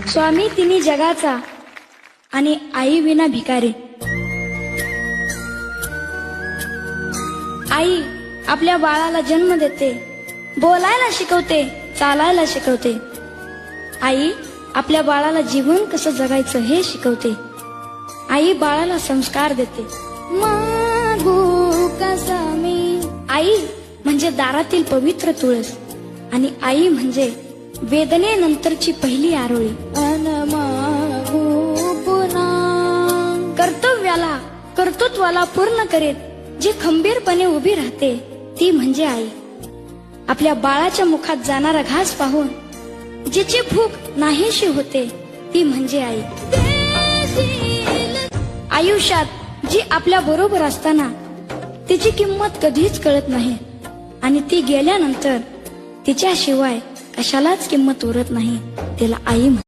स्वामी तिन्ही जगाचा आणि आई विना भिकारी. आई आपल्या बाळाला जन्म देते, बोलायला शिकवते, चालायला शिकवते. आई आपल्या बाळाला जीवन कसं जगायचं हे शिकवते. आई बाळाला संस्कार देते. मागू कसा मी. आई म्हणजे दारातील पवित्र तुळस आणि आई म्हणजे वेदनेनंतरची पहिली आरोळी. अन मागू पुन्हा. कर्तृत्वाला पूर्ण करीत जी खंबीरपणे उभी राहते ती म्हणजे आई. आपल्या बाळाच्या मुखात जाणारा घास पाहून जिची भूक नाहीशी होते ती म्हणजे आई. आयुष्यात जी आपल्या बरोबर असताना तिची किंमत कधीच कळत नाही आणि ती गेल्यानंतर तिच्याशिवाय कशालाच किंमत उरत नाही, तिला आई म्हणतात.